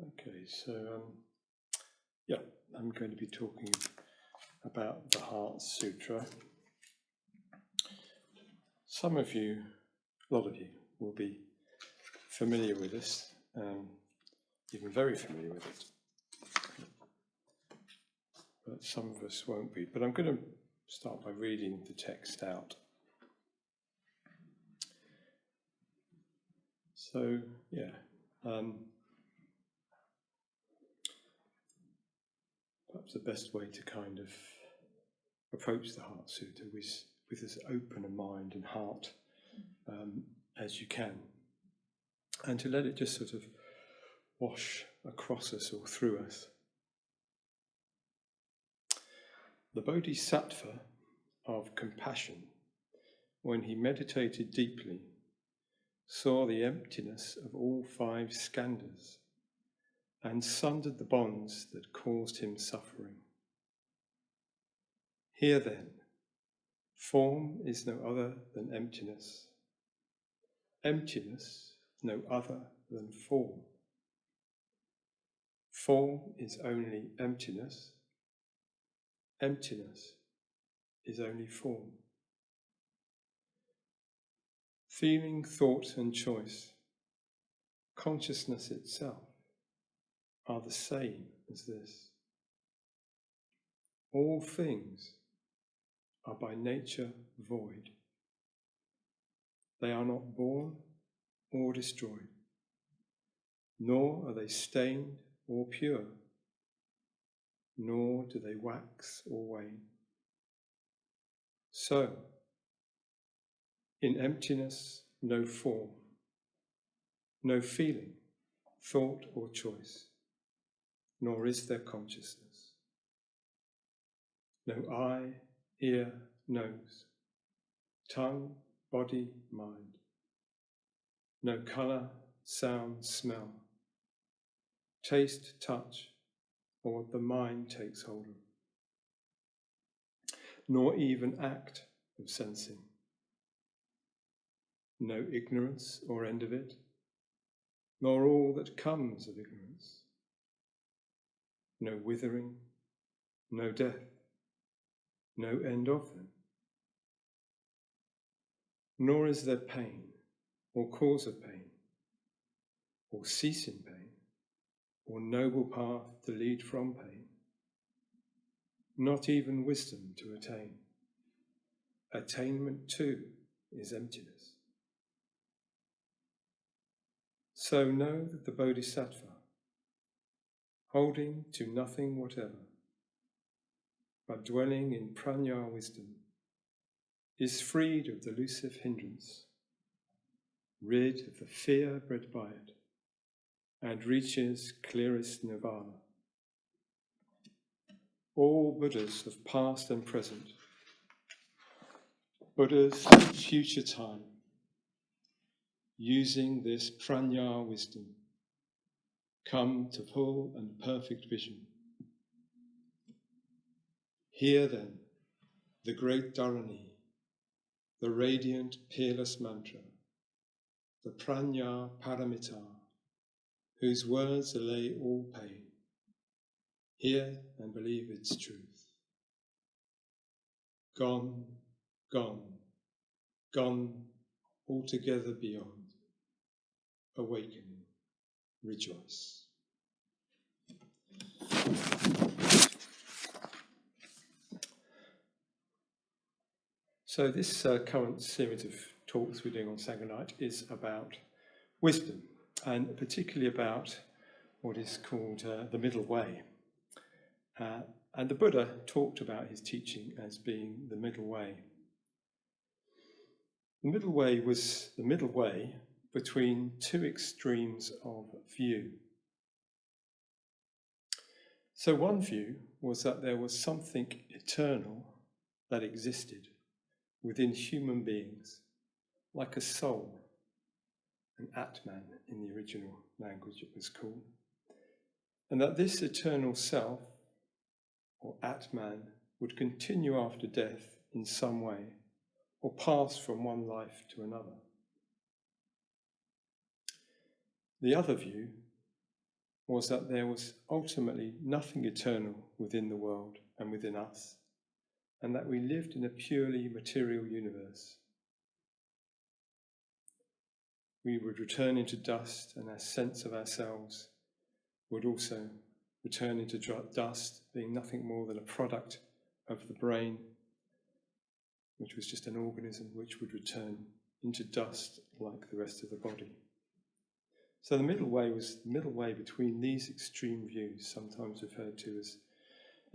Okay, so I'm going to be talking about the Heart Sutra. Some of you, a lot of you, will be familiar with this, even very familiar with it. But some of us won't be. But I'm going to start by reading the text out. So, perhaps the best way to kind of approach the Heart Sutra is with as open a mind and heart as you can, and to let it just sort of wash across us or through us. The Bodhisattva of Compassion, when he meditated deeply, saw the emptiness of all five skandhas and sundered the bonds that caused him suffering. Here then, form is no other than emptiness. Emptiness no other than form. Form is only emptiness. Emptiness is only form. Feeling, thought and choice, consciousness itself, are the same as this. All things are by nature void. They are not born or destroyed, nor are they stained or pure, nor do they wax or wane. So, in emptiness, no form, no feeling, thought or choice, nor is there consciousness. No eye, ear, nose, tongue, body, mind. No colour, sound, smell, taste, touch, or what the mind takes hold of. Nor even act of sensing. No ignorance or end of it, nor all that comes of ignorance. No withering, no death, no end of them. Nor is there pain, or cause of pain, or cease in pain, or noble path to lead from pain. Not even wisdom to attain. Attainment too is emptiness. So know that the Bodhisattva, holding to nothing whatever, but dwelling in prajna wisdom, is freed of delusive hindrance, rid of the fear bred by it, and reaches clearest nirvana. All Buddhas of past and present, Buddhas of future time, using this prajna wisdom, come to full and perfect vision. Hear then the great Dharani, the radiant, peerless mantra, the prajna paramita, whose words allay all pain. Hear and believe its truth. Gone, gone, gone, altogether beyond. Awakening, rejoice. So this current series of talks we're doing on Sangha Night is about wisdom, and particularly about what is called the middle way. And the Buddha talked about his teaching as being the middle way. The middle way was the middle way between two extremes of view. So one view was that there was something eternal that existed within human beings, like a soul, an Atman in the original language it was called, and that this eternal self, or Atman, would continue after death in some way, or pass from one life to another. The other view was that there was ultimately nothing eternal within the world and within us, and that we lived in a purely material universe. We would return into dust, and our sense of ourselves would also return into dust, being nothing more than a product of the brain, which was just an organism which would return into dust like the rest of the body. So the middle way was the middle way between these extreme views, sometimes referred to as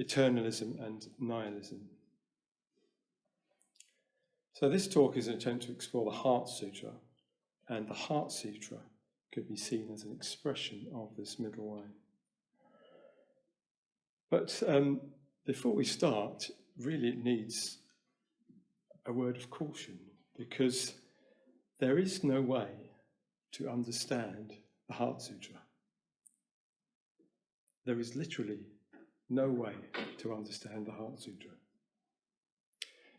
eternalism and nihilism. So this talk is an attempt to explore the Heart Sutra, and the Heart Sutra could be seen as an expression of this middle way. But before we start, really it needs a word of caution, because there is no way to understand the Heart Sutra. There is literally no way to understand the Heart Sutra.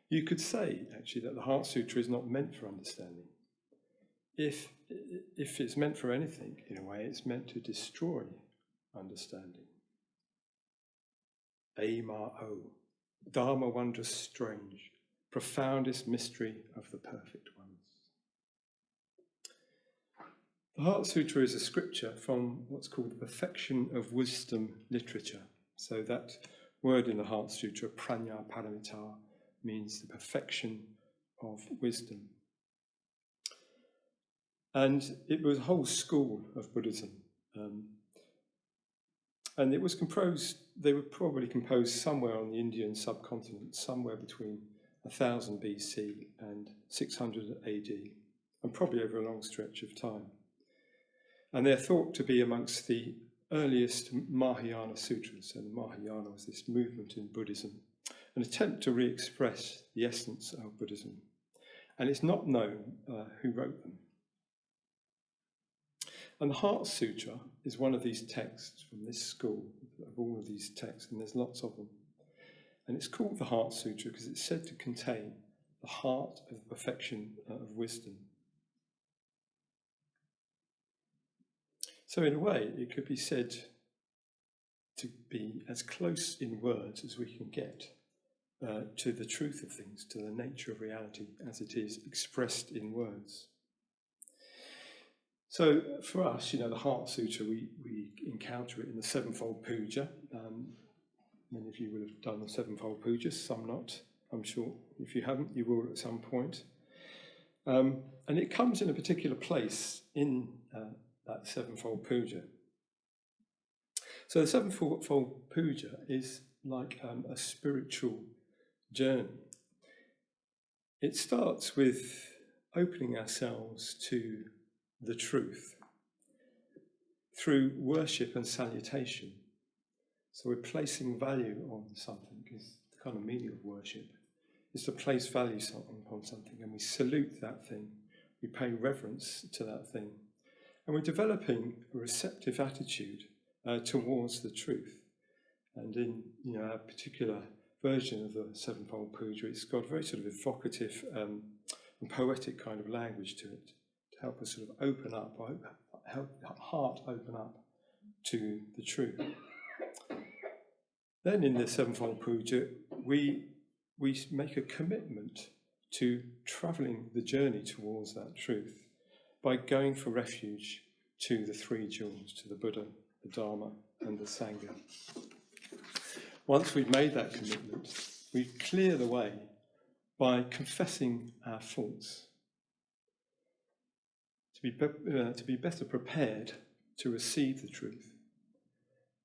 You could say, actually, that the Heart Sutra is not meant for understanding. If it's meant for anything, in a way, it's meant to destroy understanding. Ama-o, Dharma wondrous strange, profoundest mystery of the perfect ones. The Heart Sutra is a scripture from what's called the perfection of wisdom literature. So that word in the Heart Sutra, prajna paramita, means the perfection of wisdom. And it was a whole school of Buddhism. And it was composed, they were probably composed somewhere on the Indian subcontinent, somewhere between 1000 BC and 600 AD, and probably over a long stretch of time. And they're thought to be amongst the earliest Mahayana sutras. And Mahayana was this movement in Buddhism, an attempt to re-express the essence of Buddhism. And it's not known who wrote them. And the Heart Sutra is one of these texts from this school, of all of these texts, and there's lots of them. And it's called the Heart Sutra because it's said to contain the heart of the perfection of wisdom. So in a way, it could be said to be as close in words as we can get to the truth of things, to the nature of reality as it is expressed in words. So for us, the Heart Sutra, we encounter it in the Sevenfold Puja. Many of you will have done the Sevenfold Puja, some not. I'm sure if you haven't, you will at some point. And it comes in a particular place in that Sevenfold Puja. So the Sevenfold Puja is like a spiritual journey. It starts with opening ourselves to the truth through worship and salutation. So we're placing value on something, because the kind of meaning of worship is to place value upon something, and we salute that thing, we pay reverence to that thing, and we're developing a receptive attitude towards the truth. And in a particular version of the Sevenfold Puja, it's got a very sort of evocative and poetic kind of language to it, to help us sort of open up, help our heart open up to the truth. Then in the Sevenfold Puja, we make a commitment to travelling the journey towards that truth by going for refuge to the three jewels, to the Buddha, the Dharma, and the Sangha. Once we've made that commitment, we clear the way by confessing our faults, to be better prepared to receive the truth.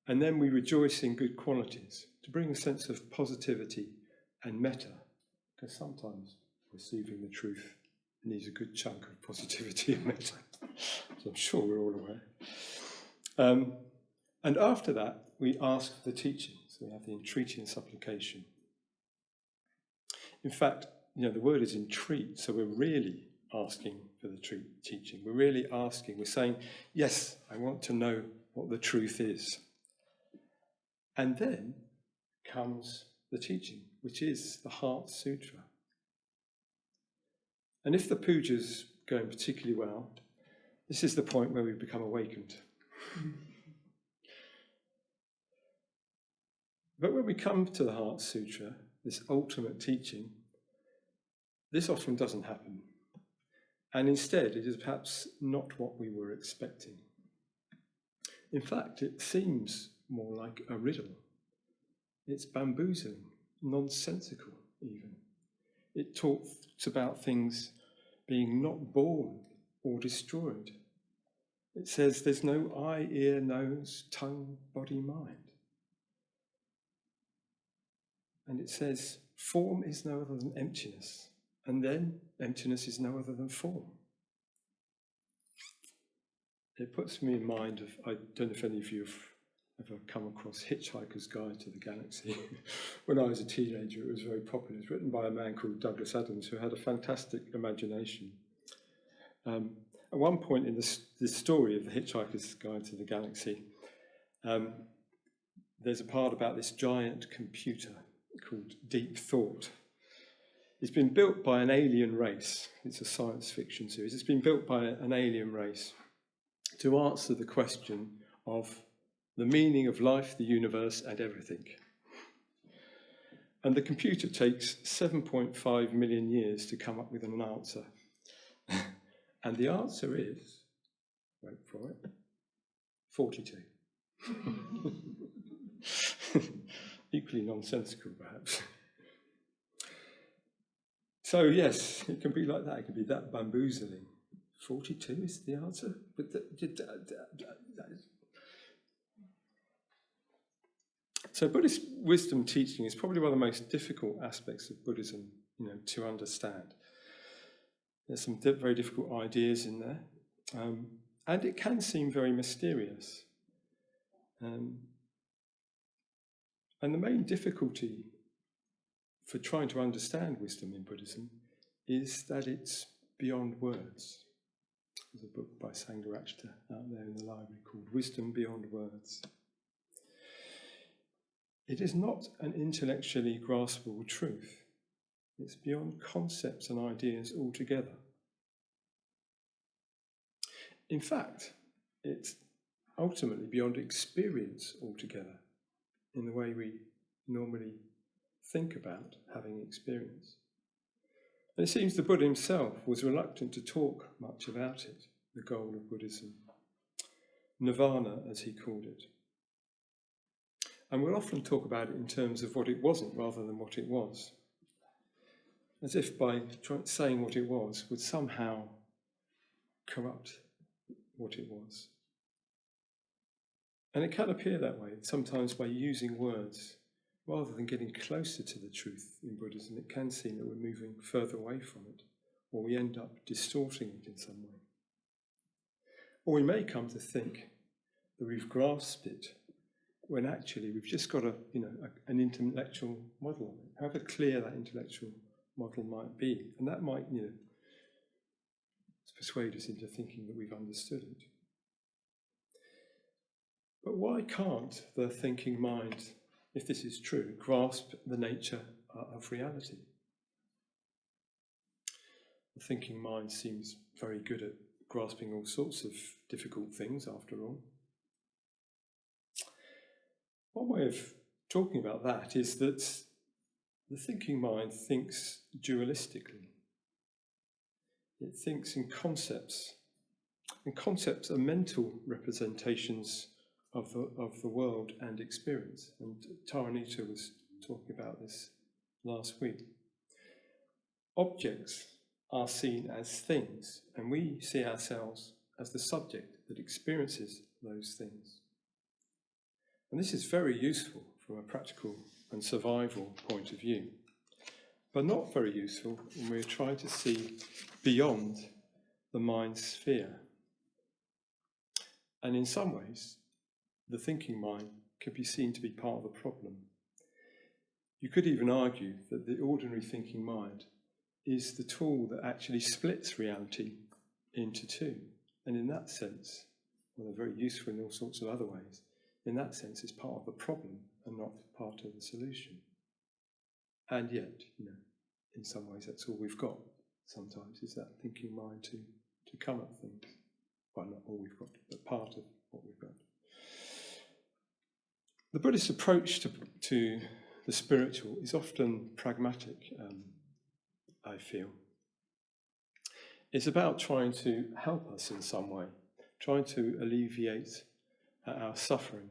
And then we rejoice in good qualities, to bring a sense of positivity and metta, because sometimes receiving the truth needs a good chunk of positivity and metta, so I'm sure we're all aware. And after that, we ask for the teaching. So we have the entreaty and supplication. In fact, the word is entreat, so we're really asking for the teaching. We're really asking, we're saying, yes, I want to know what the truth is. And then comes the teaching, which is the Heart Sutra. And if the puja's going particularly well, this is the point where we become awakened. But when we come to the Heart Sutra, this ultimate teaching, this often doesn't happen. And instead, it is perhaps not what we were expecting. In fact, it seems more like a riddle. It's bamboozling, nonsensical even. It talks about things being not born or destroyed. It says there's no eye, ear, nose, tongue, body, mind. And it says form is no other than emptiness. And then emptiness is no other than form. It puts me in mind of, I don't know if any of you have ever come across Hitchhiker's Guide to the Galaxy. When I was a teenager, it was very popular. It's written by a man called Douglas Adams, who had a fantastic imagination. At one point in the story of the Hitchhiker's Guide to the Galaxy, there's a part about this giant computer called Deep Thought. It's been built by an alien race. It's a science fiction series. It's been built by an alien race to answer the question of the meaning of life, the universe, and everything. And the computer takes 7.5 million years to come up with an answer. And the answer is, wait for it, 42. Equally nonsensical, perhaps. So yes, it can be like that. It can be that bamboozling. 42 is the answer. But so Buddhist wisdom teaching is probably one of the most difficult aspects of Buddhism, to understand. There's some very difficult ideas in there, and it can seem very mysterious. And the main difficulty for trying to understand wisdom in Buddhism is that it's beyond words. There's a book by Sangharakshita out there in the library called Wisdom Beyond Words. It is not an intellectually graspable truth. It's beyond concepts and ideas altogether. In fact, it's ultimately beyond experience altogether in the way we normally think about having experience. And it seems the Buddha himself was reluctant to talk much about it, the goal of Buddhism, nirvana as he called it. And we'll often talk about it in terms of what it wasn't rather than what it was, as if by saying what it was would somehow corrupt what it was. And it can appear that way, sometimes by using words. Rather than getting closer to the truth in Buddhism, it can seem that we're moving further away from it, or we end up distorting it in some way. Or we may come to think that we've grasped it, when actually we've just got an intellectual model of it, however clear that intellectual model might be. And that might, persuade us into thinking that we've understood it. But why can't the thinking mind, if this is true, grasp the nature of reality? The thinking mind seems very good at grasping all sorts of difficult things, after all. One way of talking about that is that the thinking mind thinks dualistically. It thinks in concepts, and concepts are mental representations of the world and experience. And Triratna was talking about this last week. Objects are seen as things, and we see ourselves as the subject that experiences those things. And this is very useful from a practical and survival point of view, but not very useful when we're trying to see beyond the mind's sphere. And in some ways, the thinking mind can be seen to be part of the problem. You could even argue that the ordinary thinking mind is the tool that actually splits reality into two. And in that sense, well, they're very useful in all sorts of other ways. In that sense, it's part of the problem and not part of the solution. And yet, in some ways, that's all we've got sometimes, is that thinking mind to come at things. Well, not all we've got, but part of what we've got. The Buddhist approach to the spiritual is often pragmatic, I feel. It's about trying to help us in some way, trying to alleviate our suffering.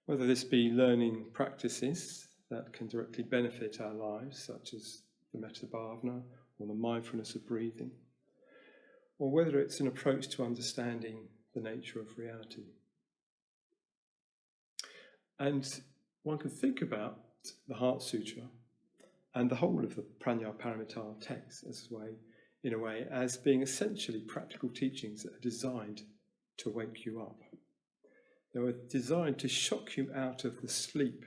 Whether this be learning practices that can directly benefit our lives, such as the metta bhavana or the mindfulness of breathing, or whether it's an approach to understanding the nature of reality. And one can think about the Heart Sutra and the whole of the Prajnaparamita text in a way as being essentially practical teachings that are designed to wake you up. They were designed to shock you out of the sleep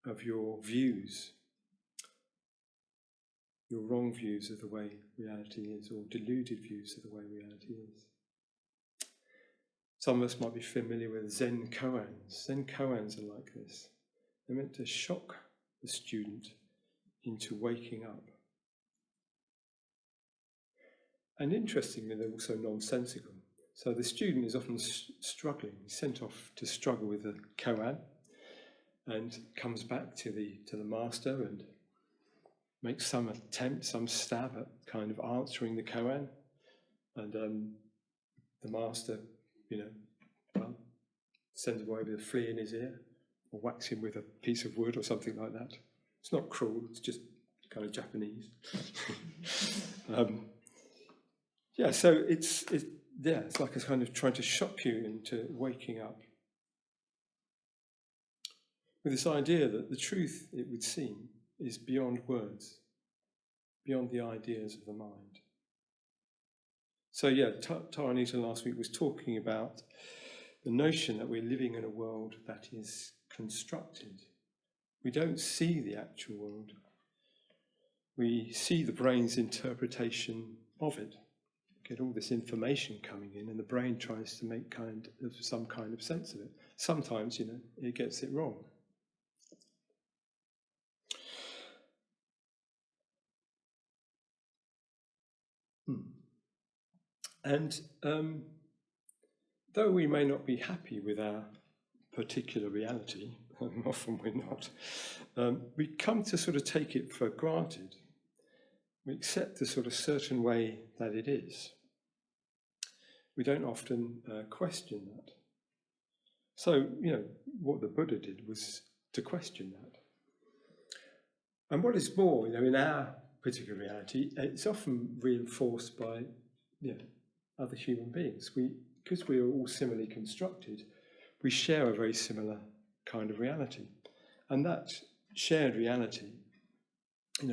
of your views, your wrong views of the way reality is, or deluded views of the way reality is. Some of us might be familiar with Zen koans. Zen koans are like this. They're meant to shock the student into waking up. And interestingly, they're also nonsensical. So the student is often struggling, sent off to struggle with the koan, and comes back to the master and makes some attempt, some stab at kind of answering the koan. And the master, sends him away with a flea in his ear, or whacks him with a piece of wood or something like that. It's not cruel, it's just kind of Japanese. So it's like a kind of trying to shock you into waking up. With this idea that the truth, it would seem, is beyond words, beyond the ideas of the mind. So Taranita last week was talking about the notion that we're living in a world that is constructed. We don't see the actual world. We see the brain's interpretation of it. We get all this information coming in, and the brain tries to make some kind of sense of it. Sometimes, it gets it wrong. And though we may not be happy with our particular reality, often we're not, we come to sort of take it for granted. We accept the sort of certain way that it is. We don't often question that. So, what the Buddha did was to question that. And what is more, in our particular reality, it's often reinforced by, other human beings. Because we are all similarly constructed, we share a very similar kind of reality. And that shared reality,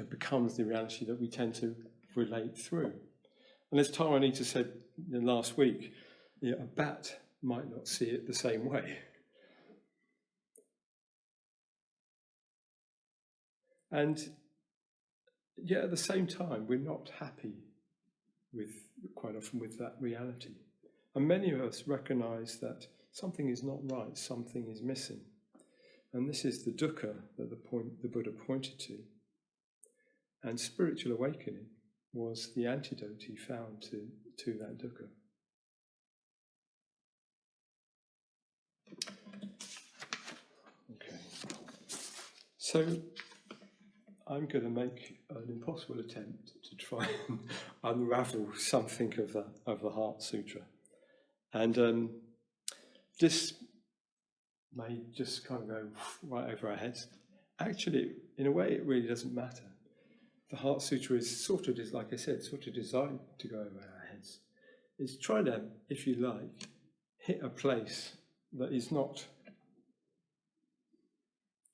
becomes the reality that we tend to relate through. And as Taranita said last week, a bat might not see it the same way. And yet at the same time, we're not happy quite often with that reality. And many of us recognize that something is not right, something is missing. And this is the dukkha that the Buddha pointed to. And spiritual awakening was the antidote he found to that dukkha. Okay. So I'm going to make an impossible attempt to try and unravel something of the Heart Sutra. And this may just kind of go right over our heads. Actually, in a way, it really doesn't matter. The Heart Sutra is like I said, sort of designed to go over our heads. It's trying to, if you like, hit a place that is not,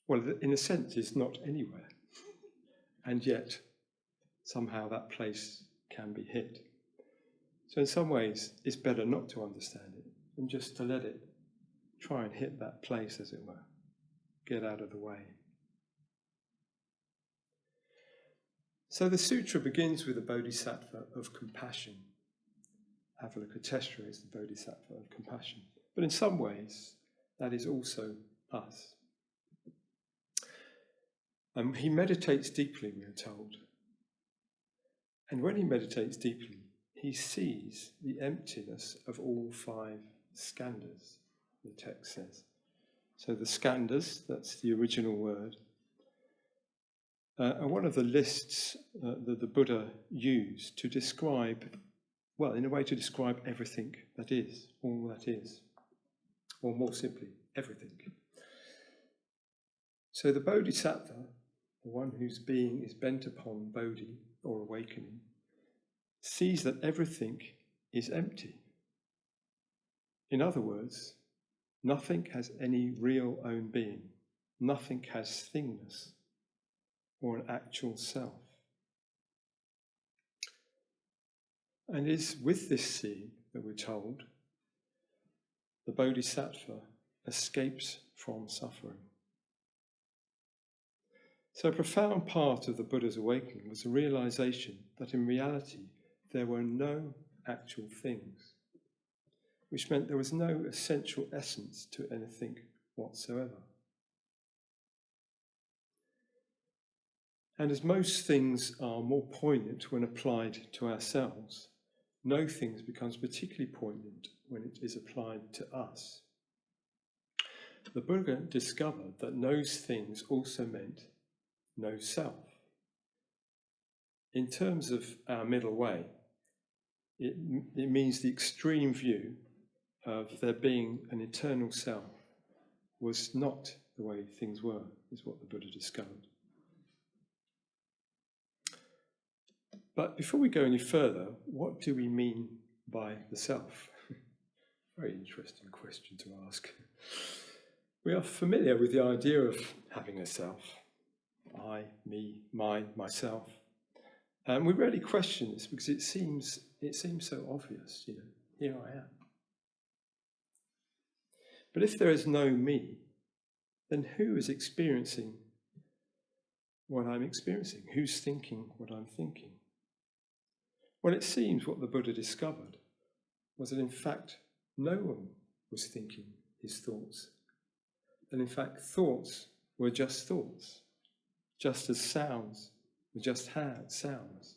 well, in a sense, is not anywhere. And yet, somehow that place can be hit. So in some ways, it's better not to understand it than just to let it try and hit that place, as it were. Get out of the way. So the sutra begins with the Bodhisattva of Compassion. Avalokiteshvara is the Bodhisattva of Compassion. But in some ways, that is also us. He meditates deeply, we are told. And when he meditates deeply, he sees the emptiness of all 5 skandhas, the text says. So the skandhas, that's the original word, are one of the lists that the Buddha used to describe, well, in a way to describe everything that is, all that is, or more simply, everything. So the Bodhisattva, the one whose being is bent upon Bodhi, or awakening, sees that everything is empty. In other words, nothing has any real own being. Nothing has thingness or an actual self. And it is with this seeing that we're told the Bodhisattva escapes from suffering. So a profound part of the Buddha's awakening was the realization that in reality there were no actual things, which meant there was no essential essence to anything whatsoever. And as most things are more poignant when applied to ourselves, no thing becomes particularly poignant when it is applied to us. The Buddha discovered that those things also meant no self. In terms of our middle way, it means the extreme view of there being an eternal self was not the way things were, is what the Buddha discovered. But before we go any further, what do we mean by the self? Very interesting question to ask. We are familiar with the idea of having a self. I, me, mine, myself. And we rarely question this because it seems so obvious, here I am. But if there is no me, then who is experiencing what I'm experiencing? Who's thinking what I'm thinking? Well, it seems what the Buddha discovered was that in fact no one was thinking his thoughts. And in fact thoughts were just thoughts, just as sounds were just sounds.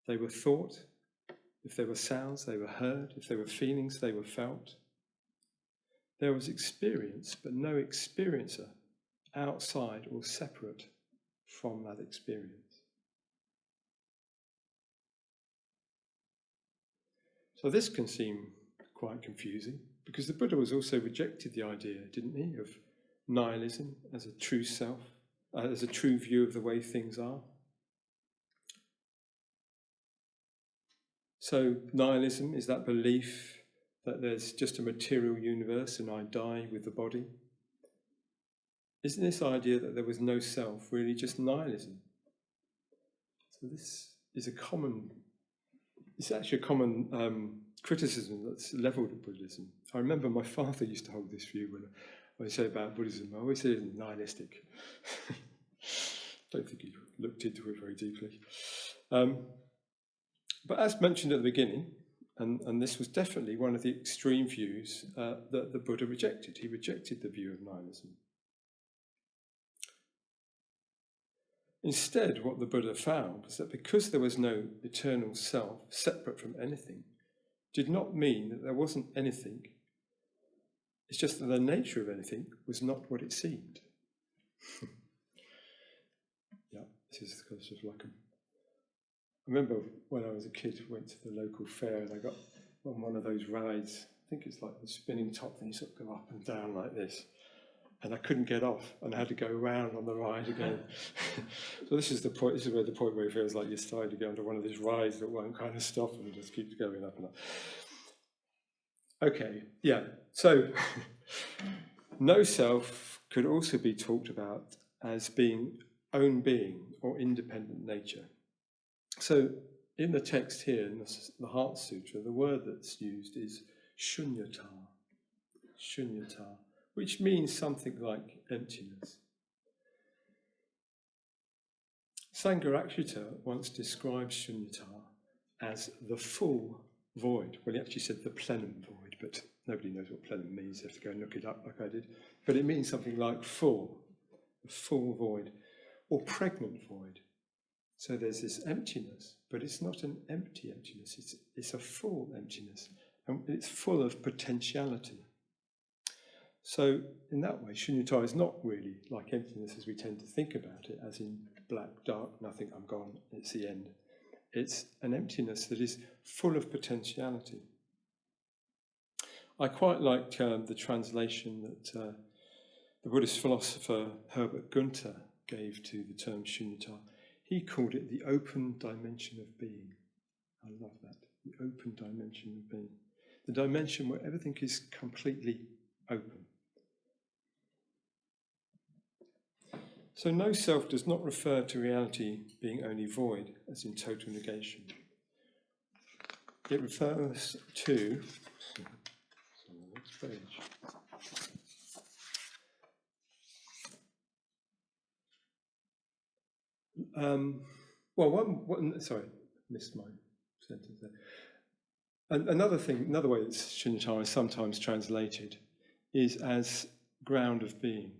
They were thought. If there were sounds, they were heard. If there were feelings, they were felt. There was experience, but no experiencer outside or separate from that experience. So this can seem quite confusing because the Buddha was also rejected the idea, didn't he, of nihilism as a true self, as a true view of the way things are. So nihilism is that belief that there's just a material universe and I die with the body. Isn't this idea that there was no self really just nihilism? So this is actually a common criticism that's levelled at Buddhism. I remember my father used to hold this view when I say about Buddhism. I always say it's nihilistic. Don't think he looked into it very deeply. But as mentioned at the beginning, and this was definitely one of the extreme views that the Buddha rejected. He rejected the view of nihilism. Instead, what the Buddha found was that because there was no eternal self separate from anything, did not mean that there wasn't anything. It's just that the nature of anything was not what it seemed. Yeah, this is kind of like I remember when I was a kid, went to the local fair and I got on one of those rides. I think it's like the spinning top thing, you sort of go up and down like this. And I couldn't get off, and I had to go around on the ride again. So this is the point. This is where the point where it feels like you're starting to go onto one of these rides that won't kind of stop and just keeps going up and up. Okay, yeah. So no self could also be talked about as being own being or independent nature. So in the text here, in the Heart Sutra, the word that's used is shunyata. Shunyata, which means something like emptiness. Sangharakshita once described shunyata as the full void. Well, he actually said the plenum void, but nobody knows what plenum means. You have to go and look it up like I did. But it means something like full, a full void, or pregnant void. So there's this emptiness, but it's not an empty emptiness, it's a full emptiness, and it's full of potentiality. So in that way, shunyata is not really like emptiness as we tend to think about it, as in black, dark, nothing, I'm gone, it's the end. It's an emptiness that is full of potentiality. I quite like the translation that the Buddhist philosopher Herbert Gunther gave to the term shunyata. He called it the open dimension of being. I love that, the open dimension of being. The dimension where everything is completely open. So no self does not refer to reality being only void, as in total negation. It refers to, sorry, missed my sentence there. Another way that shunyata is sometimes translated is as ground of being.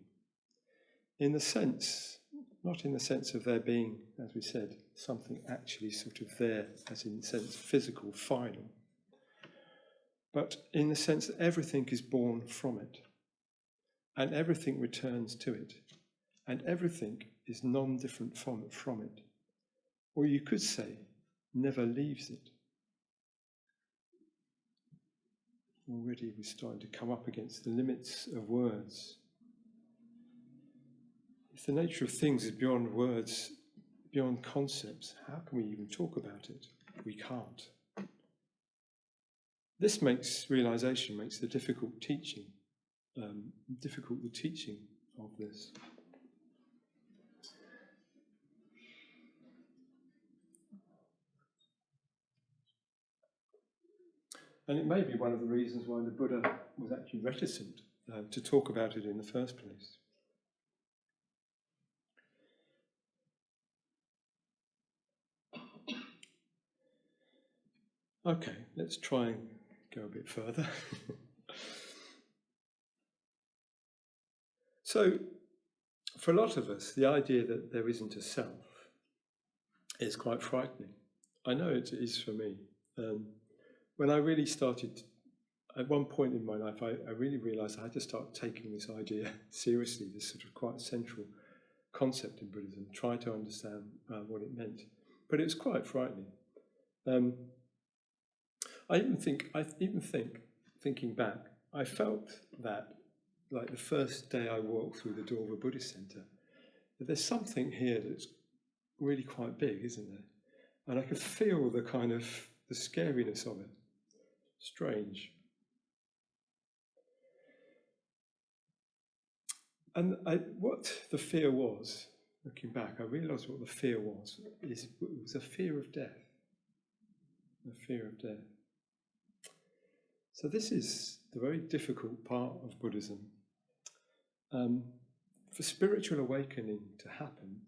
In the sense, not in the sense of there being, as we said, something actually sort of there, as in the sense physical, final, but in the sense that everything is born from it, and everything returns to it, and everything is non-different from it. Or you could say, never leaves it. Already we're starting to come up against the limits of words. If the nature of things is beyond words, beyond concepts, how can we even talk about it? We can't. This realization makes the difficult the teaching of this. And it may be one of the reasons why the Buddha was actually reticent to talk about it in the first place. Okay, let's try and go a bit further. So, for a lot of us, the idea that there isn't a self is quite frightening. I know it is for me. When I really started, at one point in my life, I really realised I had to start taking this idea seriously, this sort of quite central concept in Buddhism, try to understand what it meant. But it was quite frightening. Thinking back, I felt that, like the first day I walked through the door of a Buddhist centre, that there's something here that's really quite big, isn't there? And I could feel the kind of the scariness of it. Strange. And what the fear was, looking back, I realised what the fear was. It was a fear of death. A fear of death. So this is the very difficult part of Buddhism. For spiritual awakening to happen,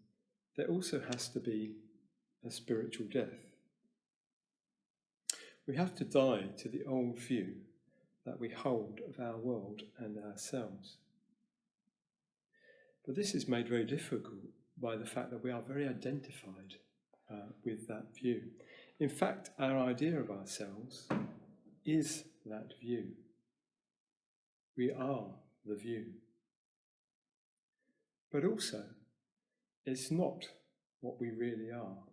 there also has to be a spiritual death. We have to die to the old view that we hold of our world and ourselves. But this is made very difficult by the fact that we are very identified with that view. In fact, our idea of ourselves is that view. We are the view. But also, it's not what we really are.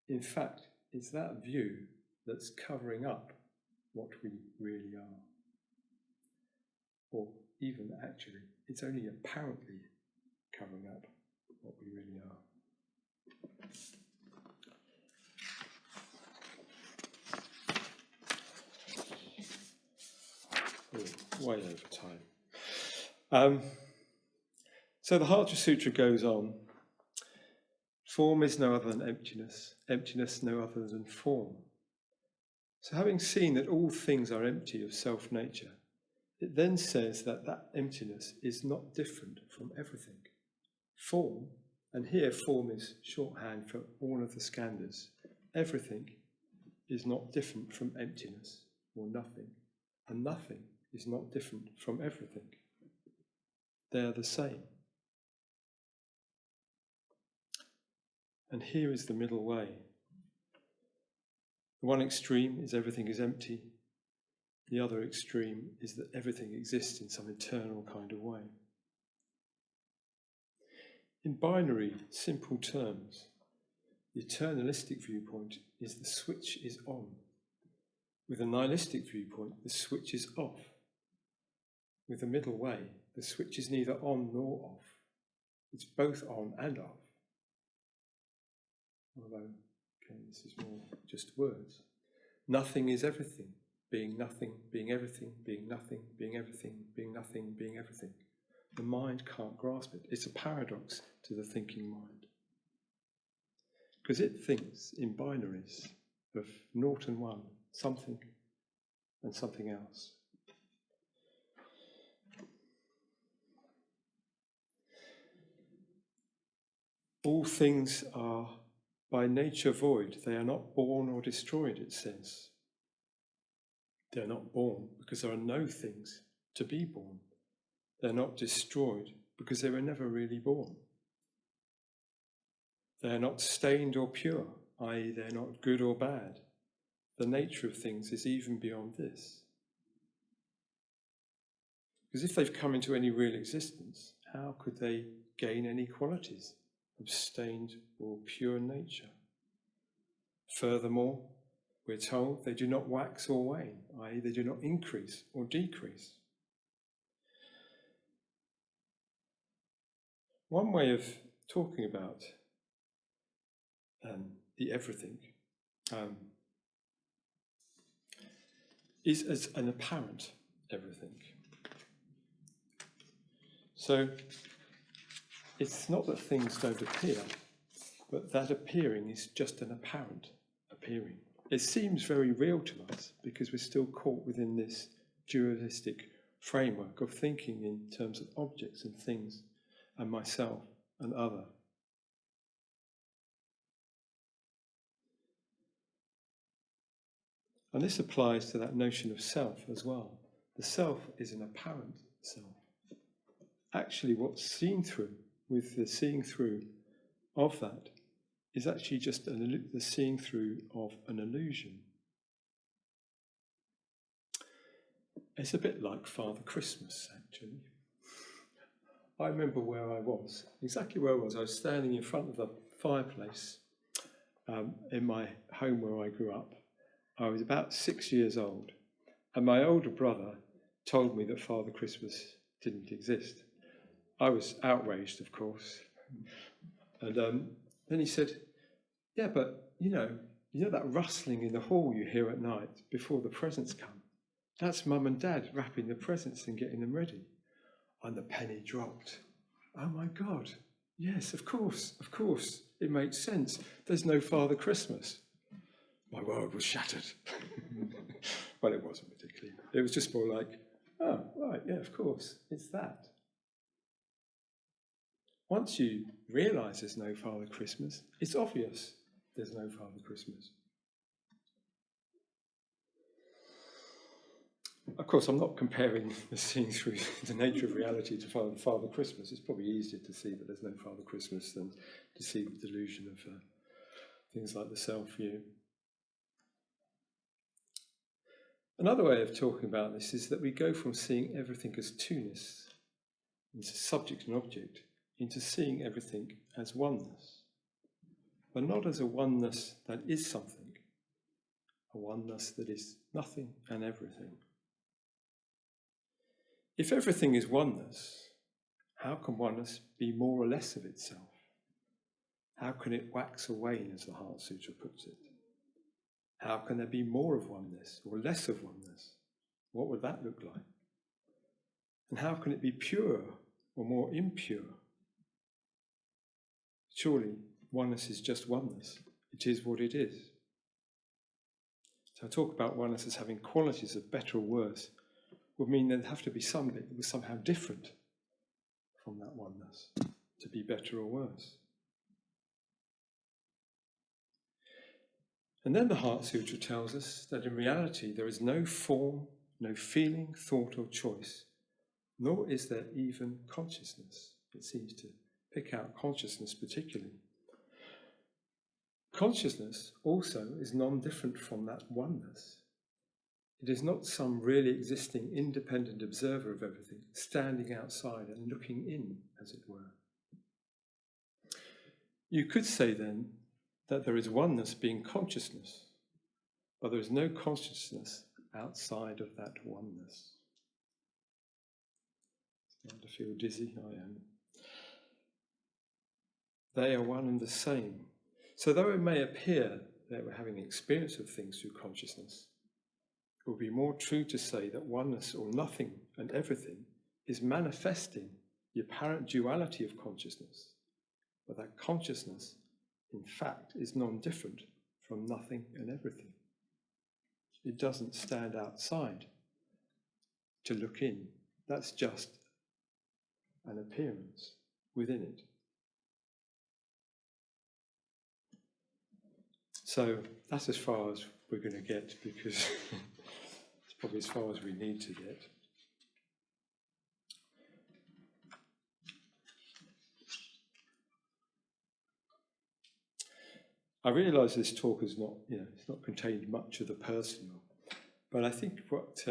In fact, it's that view that's covering up what we really are. Or even actually, it's only apparently covering up what we really are. Way over time. So the Heart Sutra goes on. Form is no other than emptiness, emptiness no other than form. So having seen that all things are empty of self-nature, it then says that that emptiness is not different from everything. Form, and here form is shorthand for all of the skandhas, everything is not different from emptiness or nothing, and nothing is not different from everything. They are the same. And here is the middle way. The one extreme is everything is empty. The other extreme is that everything exists in some eternal kind of way. In binary, simple terms, the eternalistic viewpoint is the switch is on. With a nihilistic viewpoint, the switch is off. With the middle way, the switch is neither on nor off. It's both on and off. Although, okay, this is more just words. Nothing is everything. Being nothing, being everything, being nothing, being everything, being nothing, being everything. The mind can't grasp it. It's a paradox to the thinking mind. Because it thinks in binaries of naught and one, something and something else. All things are by nature void. They are not born or destroyed, it says. They are not born because there are no things to be born. They're not destroyed because they were never really born. They are not stained or pure, i.e. they're not good or bad. The nature of things is even beyond this. Because if they've come into any real existence, how could they gain any qualities of stained or pure nature? Furthermore, we're told they do not wax or wane, i.e. they do not increase or decrease. One way of talking about the everything is as an apparent everything. So it's not that things don't appear, but that appearing is just an apparent appearing. It seems very real to us because we're still caught within this dualistic framework of thinking in terms of objects and things and myself and other. And this applies to that notion of self as well. The self is an apparent self. Actually, what's seen through, with the seeing through of that, is actually just the seeing through of an illusion. It's a bit like Father Christmas, actually. I remember where I was, exactly where I was. I was standing in front of the fireplace in my home where I grew up. I was about 6 years old, and my older brother told me that Father Christmas didn't exist. I was outraged, of course. And then he said, yeah, but you know that rustling in the hall you hear at night before the presents come? That's Mum and Dad wrapping the presents and getting them ready. And the penny dropped. Oh my God, yes, of course, it makes sense. There's no Father Christmas. My world was shattered. Well, it wasn't particularly. It was just more like, oh, right, yeah, of course, it's that. Once you realise there's no Father Christmas, it's obvious there's no Father Christmas. Of course, I'm not comparing the seeing through the nature of reality to Father Christmas. It's probably easier to see that there's no Father Christmas than to see the delusion of things like the self-view. Another way of talking about this is that we go from seeing everything as two-ness, into subject and object, into seeing everything as oneness, but not as a oneness that is something, a oneness that is nothing and everything. If everything is oneness, how can oneness be more or less of itself? How can it wax or wane, as the Heart Sutra puts it? How can there be more of oneness or less of oneness? What would that look like? And how can it be pure or more impure? Surely oneness is just oneness. It is what it is. So I talk about oneness as having qualities of better or worse would mean there'd have to be something that was somehow different from that oneness to be better or worse. And then the Heart Sutra tells us that in reality there is no form, no feeling, thought or choice, nor is there even consciousness. It seems to pick out consciousness particularly. Consciousness also is non-different from that oneness. It is not some really existing independent observer of everything, standing outside and looking in, as it were. You could say then that there is oneness being consciousness, but there is no consciousness outside of that oneness. Starting to feel dizzy? I am. They are one and the same. So though it may appear that we're having an experience of things through consciousness, it would be more true to say that oneness or nothing and everything is manifesting the apparent duality of consciousness, but that consciousness, in fact, is non-different from nothing and everything. It doesn't stand outside to look in. That's just an appearance within it. So that's as far as we're going to get, because it's probably as far as we need to get. I realise this talk is not, it's not contained much of the personal, but I think what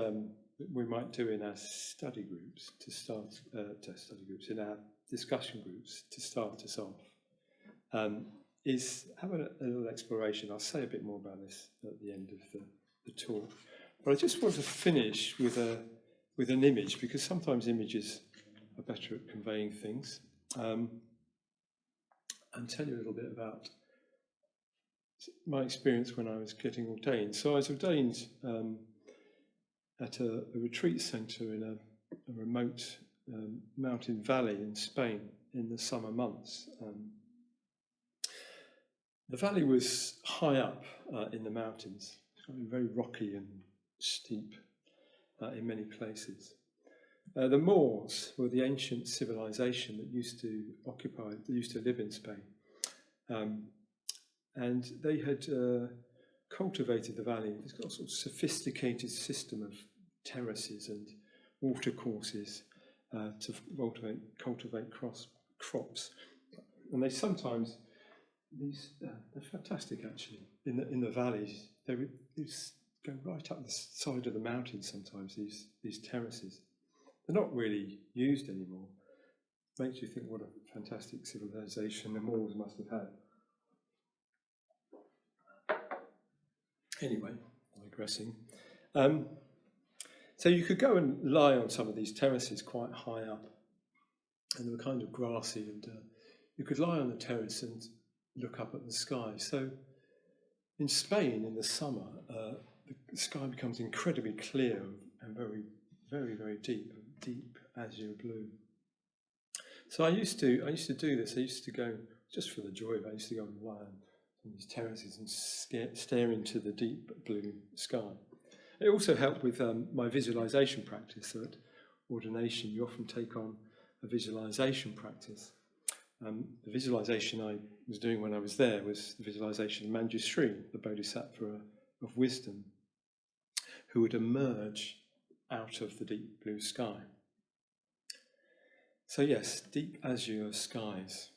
we might do in our study groups to start, in our discussion groups to start us off, is have a little exploration. I'll say a bit more about this at the end of the talk, but I just want to finish with an image, because sometimes images are better at conveying things, and tell you a little bit about my experience when I was getting ordained. So I was ordained at a retreat centre in a remote mountain valley in Spain in the summer months. The valley was high up in the mountains, very rocky and steep in many places. The Moors were the ancient civilization that used to live in Spain. And they had cultivated the valley. It's got a sort of sophisticated system of terraces and watercourses to cultivate crops. And they sometimes, they're fantastic actually, in the valleys. They would go right up the side of the mountain sometimes, these terraces. They're not really used anymore. Makes you think what a fantastic civilization the Moors must have had. Anyway, digressing. So you could go and lie on some of these terraces quite high up, and they were kind of grassy, and you could lie on the terrace and look up at the sky. So in Spain, in the summer, the sky becomes incredibly clear and very, very, very deep azure blue. So I used to do this. I used to go, just for the joy of it, I used to go and lie on these terraces and stare into the deep blue sky. It also helped with my visualization practice. So at ordination, you often take on a visualization practice. The visualization I was doing when I was there was the visualization of Manjushri, the Bodhisattva of wisdom, who would emerge out of the deep blue sky. So yes, deep azure skies.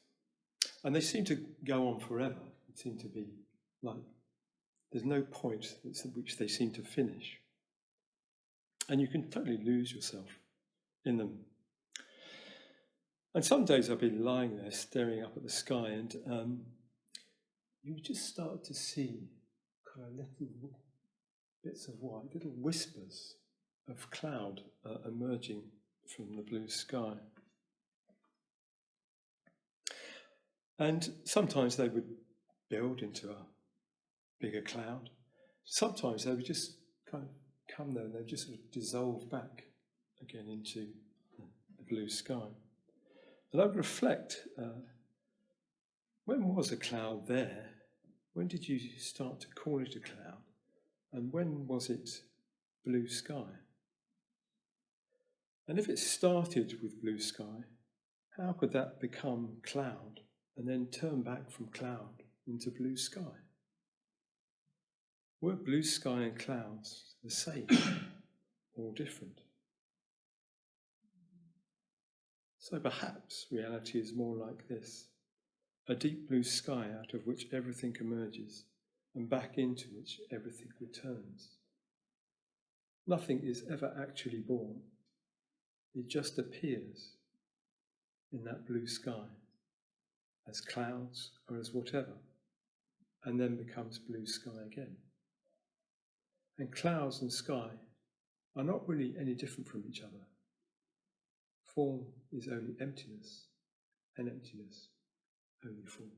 And they seem to go on forever. It seemed to be like there's no point at which they seem to finish. And you can totally lose yourself in them. And some days I've been lying there staring up at the sky, and you just start to see kind of little bits of white, little whispers of cloud emerging from the blue sky. And sometimes they would build into a bigger cloud. Sometimes they would just kind of come there and they would just sort of dissolve back again into the blue sky. And I would reflect, when was a cloud there? When did you start to call it a cloud? And when was it blue sky? And if it started with blue sky, how could that become cloud and then turn back from cloud into blue sky? Were blue sky and clouds the same or different? So perhaps reality is more like this: a deep blue sky out of which everything emerges and back into which everything returns. Nothing is ever actually born. It just appears in that blue sky as clouds or as whatever, and then becomes blue sky again. And clouds and sky are not really any different from each other. Form is only emptiness, and emptiness only form.